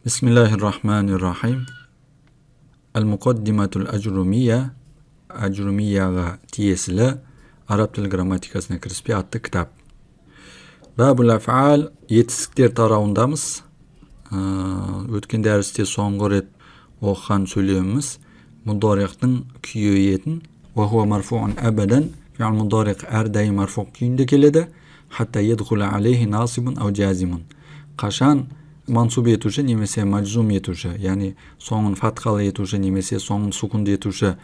Bismillahirrahmanirrahim. Al-Muqaddimatul Ajrumiyya, Ajrumiyyaga tiyesli Arab tili grammatikasına kirispey atlı kitap. Babul af'al yetishlikler tarauındamız. Ötken derste soňgy ret okugan söýlemimiz mudariqtin küýeýetin ve huwa marfu'un abadan fi'l mudariq her daim marfu' küýünde keledi. Hatta yedhula aleyhi nasibun aw jazimun. Qaşan mansub etuşu nemese majzum etuşu, yani soňun fathaly etuşu nemese soňun sukundy etuşu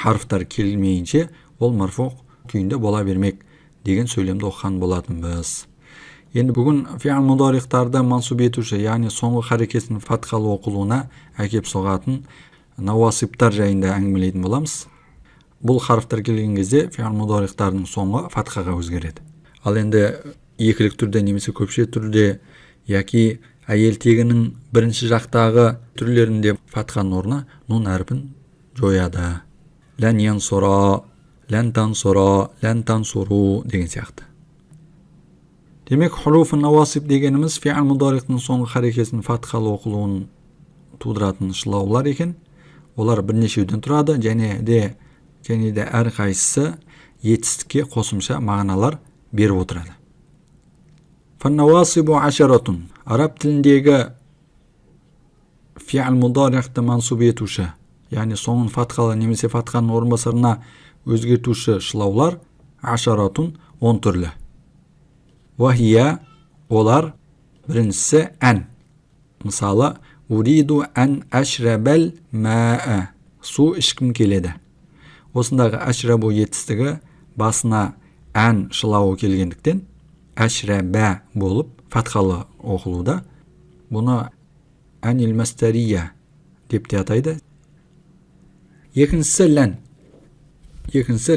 harflar kelmeýinçe ol marfu' küýünde bola bermek degen söýlemde okugan bolatynbız. Endi bugün fi'l mudariqtarda mansub etuşu, yani soňgy hareketinin fathaly okuluuna äkep sogatyn nawasibtar jaýynda äňimeleyden bolamyz. Bul harflar kelgen кезде fi'l mudariqtarynyň soňgy fathaga özgeredi. Al endi ikilik türde nemese köpçe türde yaki ayel teginiň birinçi jakdagy türlerinde fathanın orna nun harfin joýady. Lan yansura, lan tansura, lan tansuru degen siyaqty. Demek hurufun nawasib degenimiz fi'l mudariqtin soňgy hareketinin fathaly okuluny tuduratyn şylawlar eken. Olar bir neçeden turady, jene de her gaýsy yetişlikke kosumşa magnalar berip oturady. Fan-nawasibu 10. Arab tilindegi fi'l mudariqti mansub etuşy, yani soňun fathaly nemese fathanyň orunbasaryna özgertüşi şylawlar 10 türlü. Wa hiya olar birincisi an. Misaly uridu an ashrabal ma'a. Su içkim keledi. Osundagı ashrabu yetişligi basyna an şylawy kelgendikden ashraba bolup fathaly okuluda. Bunu anil mastariyya dep de ataydy. Ikincisi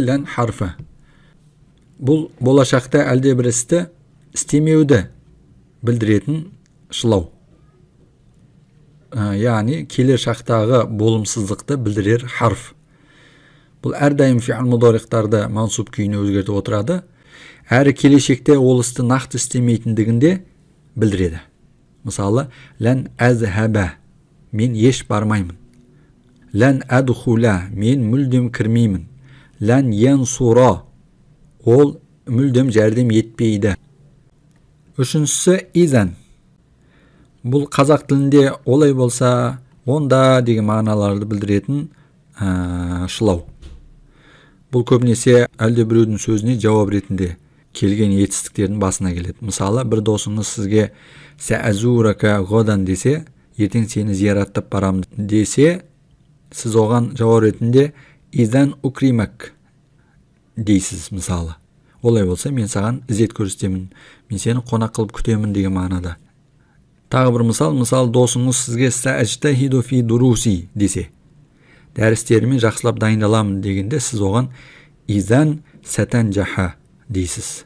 lan harfi. Bul bolaşakda elde birisi istemeýüde bildiretin şylaw. Yani kelir şakdagy bolumsuzlukda bildirer harf. Bul her daim fi'l mudariqtarda mansub küýüne özgertip oturady. Her kelişekde olusty nakt istemeýindiginde bildiredi. Misaly lan azhaba, men yeş barmaýmyn. Lan adkhula, men müldüm kirmeýmin. Lan yansura, ol müldüm jardam etmeýdi. Üçüncüsü izan. Bul kazak tilinde olay bolsa onda degen magnalardy bildiretin şylaw. Bul köpnese elde biröwdün sözüne jawab retinde kelgen yetişliklerin basına geledi. Misaly bir dosuňuz sizge sa'azuraka godan dese, erteň seni ziyaretlap baram dese, siz ogan jawab retinde izan ukrimak deysiz misaly. Olay bolsa men sagan izet görüstemin, men seni konak kılıp kütemin degen manada. Tağı bir misal dosuňuz sizge sa'ajtahidu fi durusi dese, derslerimi jakşylap daýyndalam degende siz ogan izan satanjaha deysiz.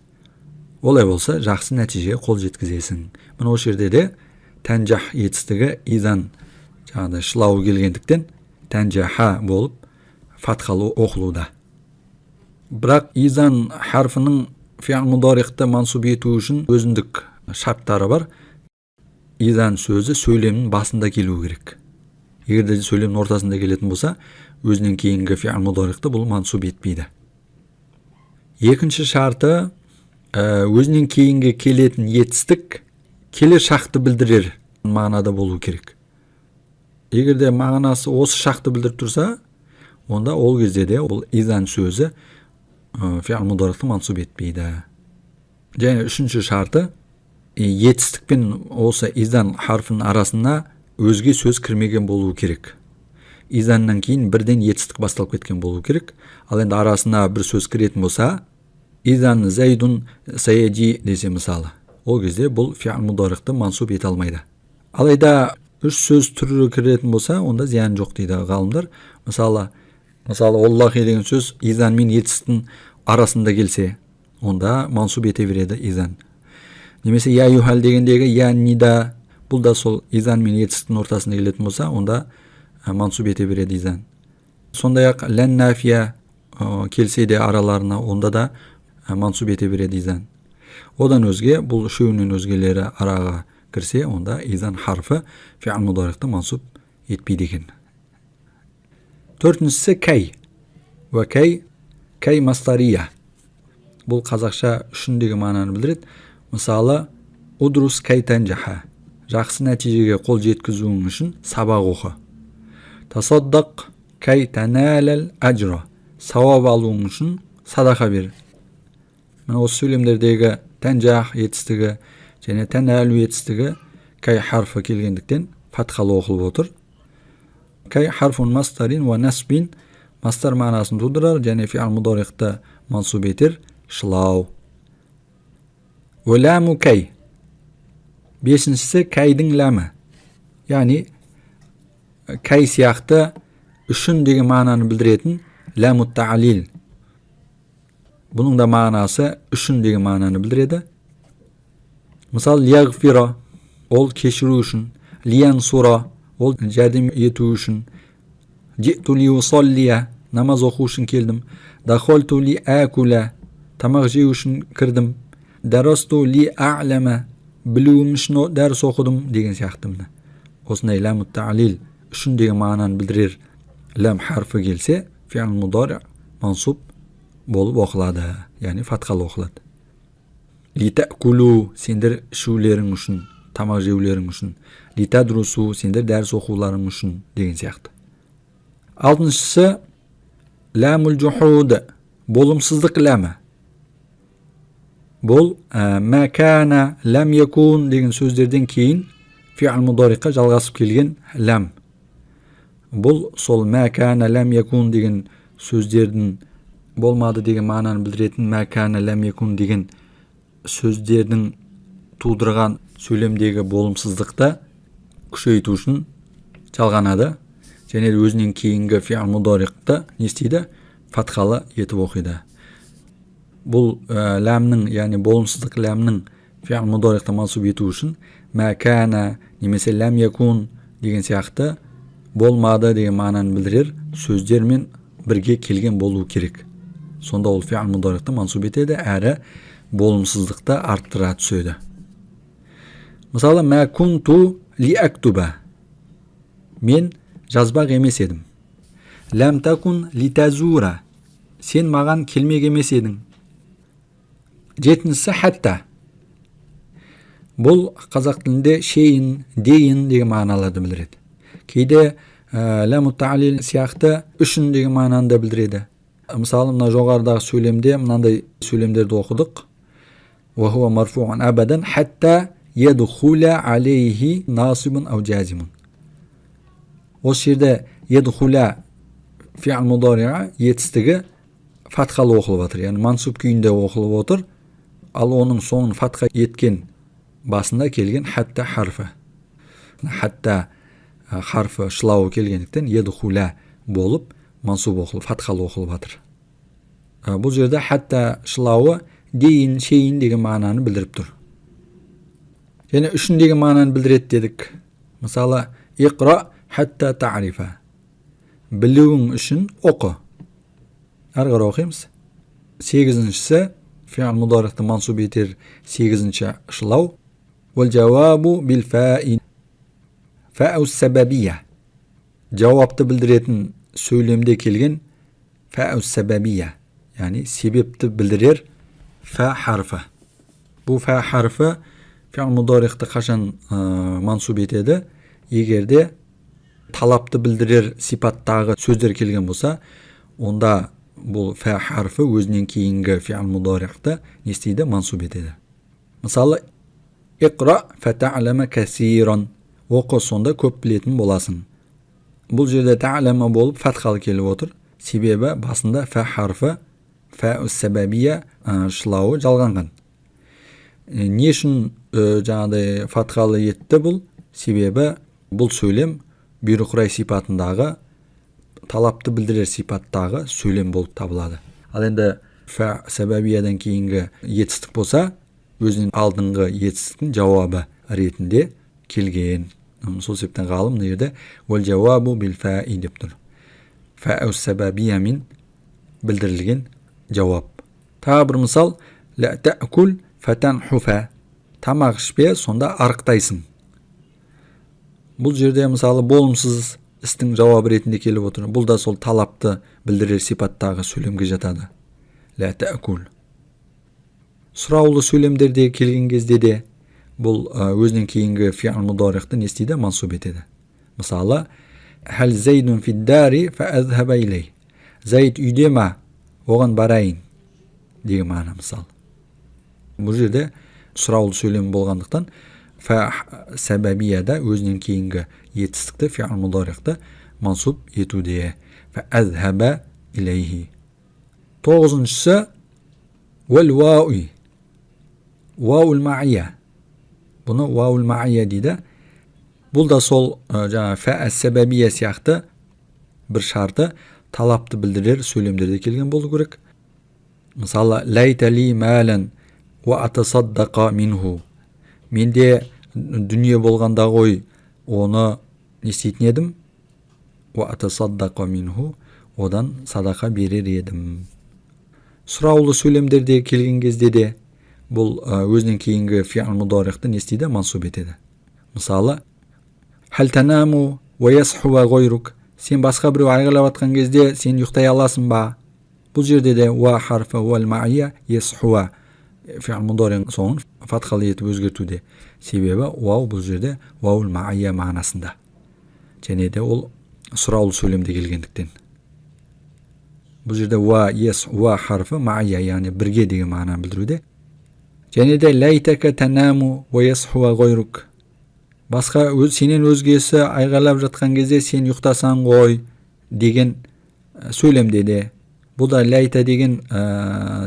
Olay bolsa jakşy netijeye kol jetkizesiň. Mana o şerde de tanjah yetişligi izan jagada şylaw gelgendikden tanjaha bolup fathaly okuluda. Birak izan harfiniň fi'l mudariqda mansub etүү üçin özündük şartlary bar. İzan sözü söylemiň basynda kelүү gerek. Egerde söylemiň ortasynda kelетін bolsa, özüniň keyingi fi'l mudariqda bul mansub etmeýdi. Ekinçi şartı özüniň keyingi keleten yetişlik kelir şakty bildirer manada boluu gerek. Egerde magnasy osy şakty bildirip tursa, onda ol кезде de bul izan sözü fi'l mudariqty mansub etmeýdi. Jana üçüncü şartı yetişlik bilen olsa izan harfinin arasına özge söz kirmegen boluu gerek. İzandan keyin birden yetişlik bastalyp ketken boluu gerek. Al endi arasına bir söz kireten bolsa, izan zaydun sayaji dese misaly. O кезде bul fi'l mudariqty mansub ete almaydy. Alayda üç söz türü kireten bolsa, onda ziyan jok diýdi galymlar. Misaly Allahi degen söz izan men yetişliktin arasında gelse, onda mansub ete beredi izan. Nemese ya yuhal degendegi ya nida Бұл да сол изан мен етістіктің ортасында келетін болса, онда мансуб ете береді изан. Сондай-ақ лән нафия келсе де араларына, онда да мансуб ете береді изан. Одан өзге, бұл үшеуінен өзгелері араға кірсе, онда изан харфы фи'л мудорихты мансуб етпейді екен. Төртіншісі кәй. Ва кәй мастария. Бұл қазақша үшін деген мағынаны білдіреді. Мысалы, удрус кәй танжаха. Жақсы нәтижеге қол жеткізуің үшін сабақ оқы. Тасаддақ кәй таналал ажра. Сауап алуың үшін садақа бер. Мына осы сөйлемдердегі танжах етістігі және таналу етістігі кәй харфы келгендіктен фатхалы оқылып отыр. Кәй харфун мастарин ва насбин, мастар мағынасын тудырар және фи'л мудорихты мансуб етер, шылау. Ламу кәй. Бесіншісі кәйдің ләмі. Яғни кәй сияқты үшін деген мағынаны білдіретін ләму та'лил. Бұның да мағынасы үшін деген мағынаны білдіреді. Мысалы, лияғфира, ол кешіру үшін. Лиян-сура, ол жәрдем ету үшін. Житу ли усаллия, намаз оқу үшін келдім. Дахолту ли әкуля, тамақ жеу үшін кірдім. Дарасту ли а'лама, білуім үшін дәріс оқыдым деген сияқтымды. Осындай ләму та'лил үшін деген мағынаны білдірер ләм харфы келсе, фи'л мудари мансуб болып оқылады, яғни фатхалы оқылады. Ли тәкулу, сендер ішулерің үшін, тамақ жеулерің үшін. Ли тадрусу, сендер дәріс оқуларың үшін деген сияқты. Алтыншысы ләмул джухуд, болымсыздық ләмі. Бұл мәкана, ләм якун деген сөздерден кейін фи'л мударихқа жалғасып келген ләм. Бұл сол мәкана, ләм якун деген сөздердің болмады деген мағынаны білдіретін мәкана, ләм якун деген сөздердің тудырған сөйлемдегі болымсыздықты күшейту үшін жалғанады. Және өзінен кейінгі фи'л мударихты не істейді? Фатхалы етіп оқиды. Бұл ләмнің, яғни болымсыздық ләмнің фи'л мударихты мансуб ету үшін мәкана немесе ләм якун деген сияқты болмады деген мағынаны білдірер сөздермен бірге келген болу керек. Сонда ол фи'л мударихты мансуб етеді, әрі болымсыздықты арттыра түседі. Мысалы, мә кунту ли актуба. Мен жазбақ емес едім. Ләм такун ли тазура. Сен маған келмек емес едің. Жетіншісі хатта. Бұл қазақ тілінде шейін, дейін деген мағыналарды білдіреді. Кейде ләму та'лил сияқты үшін деген мағынаны да білдіреді. Мысалы, мына жоғарыдағы сөйлемде мынандай сөйлемдерді оқыдық. Ва хуа марфуъан абадан хатта ядхула алейхи насибун ау жазимун. Осы жерде ядхула фи'л мудариға етістігі фатхалы оқылып отыр, яғни мансуб күйінде оқылып отыр. Ал оның соңын фатха еткен басында келген хатта харфы. Хатта харфы шылауы келгендіктен ядхула болып мансуб оқылып, фатхалы оқылып жатыр. Бұл жерде хатта шылауы дейін, шейін деген мағынаны білдіріп тұр. Және үшін деген мағынаны білдіреді дедік. Мысалы, иқра хатта та'рифа. Білуің үшін оқы. Әрі қарай оқимыз. Сегізіншісі фи'л мударихты мансуб етер сегізінші шылау. Вал жауабу бил фа'ил. Фә'у сәбәбия. Жауапты білдіретін сөйлемде келген фә'у сәбәбия, яғни себепті білдірер фә харфы. Бұл фә харфы фи'л мударихты қашан мансуб етеді? Егерде талапты білдірер сипаттағы сөздер келген болса, онда бұл фә харфы өзінен кейінгі фи'л мударихты не істейді? Мансуб етеді. Мысалы, иқра фәтә'ләмә кәсиран. Оқы, сонда көп білетін боласың. Бұл жерде та'лама болып фатхалы келіп отыр. Себебі басында фә харфы, фә'у сәбәбия шылауы жалғанған. Не үшін жаңағыдай фатхалы етті бұл? Себебі бұл сөйлем бұйрық-рай сипатындағы, талапты білдірер сипаттағы сөйлем болып табылады. Ал енді фә сәбәбиядан кейінгі етістік болса, өзінің алдыңғы етістіктің жауабы ретінде kelgen. Сол себептен ғалым мына жерде уәл жауабу бил фаи деп тұр. Фау сабабия min білдірілген жауап. Тағы бір мысал, ла таъкул фатанхуфа. Тамақ ішпе, сонда арықтайсың. Бұл жерде мысалы болымсыз істің жауабы ретінде келіп отыр. Бұл да сол талапты білдірер сипаттағы сөйлемге жатады. Ла таъкул. Сұраулы сөйлемдерде келген кезде де бұл өзінен кейінгі фи'л мудорихты не істейді? Мансуб етеді. Мысалы, хәл зайдун фиддари фаазхаба илей. Зайд үйде ма? Оған барайын деген мағына мысал. Бұл жерде сұраулы сөйлем болғандықтан фа сәбәбияда өзінен кейінгі етістікті фи'л мудорихты мансуб етуде. Фаазхаба илейхи. 9-шысы уәл вауи. Ваул ма'ия. Бұны ваул ма'ия дейді. Бұл да сол фа сәбәбия сияқты бір шарты талапты білдірер сөйлемдерде келген болу керек. Мысалы, лайтали мәлән ва атасаддақа минху. Менде дүние болғанда ғой, оны не істейтін едім? Ва атасаддақа минху. Одан садақа берер едім. Сұраулы сөйлемдерде келген кезде де бұл өзінен кейінгі фи'л мудорихты не істейді? Мансуб етеді. Мысалы, хәл танаму ва ясхуа гойрук. Сен басқа біреу айғайлап атқан кезде сен ұйықтай аласың ба? Бұл жерде де ва харфа уәл ма'ия ясхуа фи'л мудорих соңын фатхалы етіп өзгертуде. Себебі вау бұл жерде ваул ма'ия мағынасында. Және де ол сұраулы сөйлемде келгендіктен. Бұл жерде ва ясхуа харфы ма'ия, яғни бірге деген мағынаны білдіруде. Және де лайтака танаму ва ясхуа гойрук. Басқа сенен өзгесі айғайлап жатқан кезде сен ұйықтасаң ғой деген сөйлемде де. Бұл да лайта деген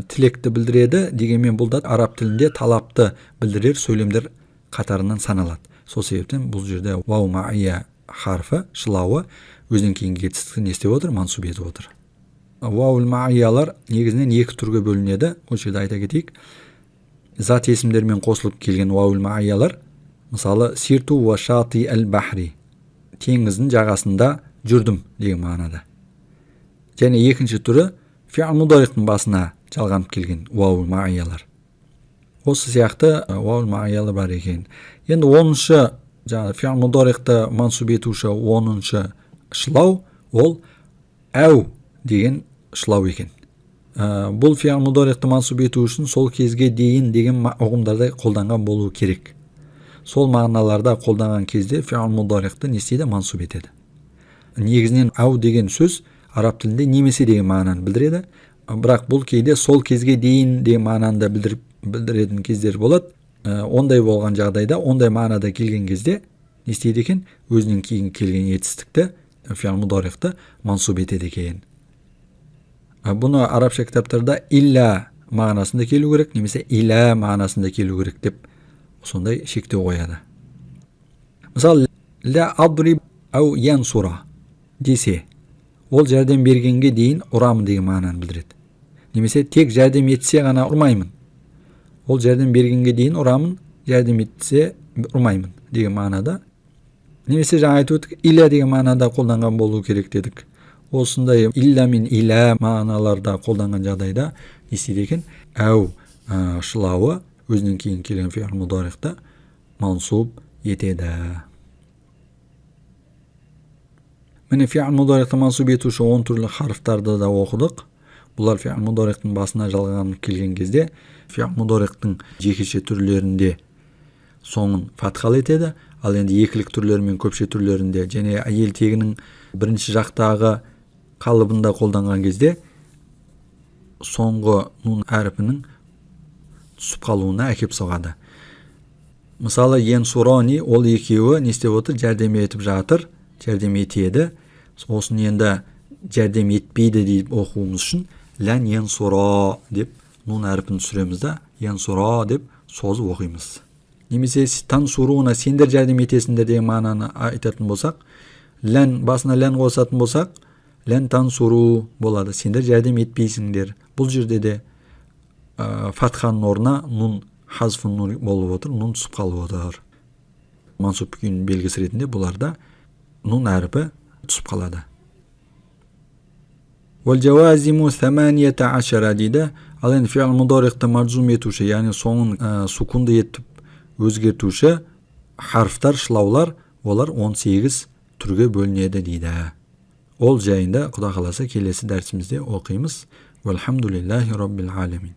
тілекті білдіреді, дегенмен бұл да араб тілінде талапты білдірер сөйлемдер қатарынан саналады. Сол себептен бұл жерде вау ма'ия харфы, шылауы өзінен кейінгі етістікті не істеп отыр? Мансуб етіп отыр. Ваул ма'иялар негізінен екі түрге бөлінеді. Ол жерде айта кетейік. Зат есімдермен қосылып келген ваул ма'иялар, мысалы, сирту ва шати әл-бахри. Теңіздің жағасында жүрдім деген мағынада. Және екінші түрі фи'л мудорихтың басына жалғанып келген ваул ма'иялар. Осы сияқты ваул ма'иялар бар екен. Енді 10-шы фи'л мудорихты мансуб етуші 10-шы шылау ол әу деген шылау екен. Бұл фи'л мудорихты мансуб ету үшін сол кезге дейін деген ұғымдарды қолданған болуы керек. Сол мағыналарда қолданған кезде фи'л мудорихты не істейді? Мансуб етеді. Негізінен әу деген сөз араб тілінде немесе деген мағынаны білдіреді. Бірақ бұл кейде сол кезге дейін деген мағынаны білдіретін кездер болады. Ондай болған жағдайда, ондай мағынада келген кезде не істейді екен? Өзінен кейін келген етістікті фи'л мудорихты мансуб етеді екен. Бұны арабша кітаптарда илля мағынасында келу керек, немесе иля мағынасында келу керек деп сондай шектеу қояды. Мысалы, ла адриб ау янсура десе, ол жәрдем бергенге дейін ұрамын деген мағынаны білдіреді. Немесе тек жәрдем етсе ғана ұрмаймын. Ол жәрдем бергенге дейін ұрамын, жәрдем етсе ұрмаймын деген мағынада. Немесе жаңа айтып өттік, иля деген мағынада қолданған болу керек дедік. Осындай илля мен иля мағыналарда қолданған жағдайда не істейді екен? Әу шылауы өзінен кейін келген фи'л мудорихты мансуб етеді. Міне фи'л мудорихты мансуб етуші 10 түрлі харфтарды да оқыдық. Бұлар фи'л мудорихтың басына жалғанып келген кезде фи'л мудорихтың жекеше түрлерінде соңын фатхал етеді. Ал енді екілік түрлері мен көпше түрлерінде және әйел тегінің бірінші жақтағы қалыбында қолданған кезде соңғы нун әріпінің түсіп қалуына әкеп соғады. Мысалы, янсурони ол екеуі не істеп отыр? Жәрдем етіп жатыр, жәрдем етеді. Осын енді жәрдем етпейді деп оқуымыз үшін лән янсуро деп нун әріпін түсіреміз да, янсуро деп созып оқимыз. Немесе тансуруна сендер жәрдем етесіңдер деген мағынаны айтатын болсақ, лән басына лән қосатын болсақ, лән тансуру болады. Сендер жәрдем етпейсіңдер. Бұл жерде де фатханың орнына нун хазфун нун болып отыр, нун түсіп қалып отыр. мансуп күйінің белгісі ретінде бұларда нун әрпі түсіп қалады. Вал-жавазиму 18 дейді. Ал енді фи'л мудорихты маджзум етуші, яғни соңын сукунды етіп өзгертуші харфтар, шылаулар, олар 18 түрге бөлінеді дейді. Ол жайында Құда қаласа келесі дәрісімізде оқимыз. Валхамдулиллахи раббил аламин.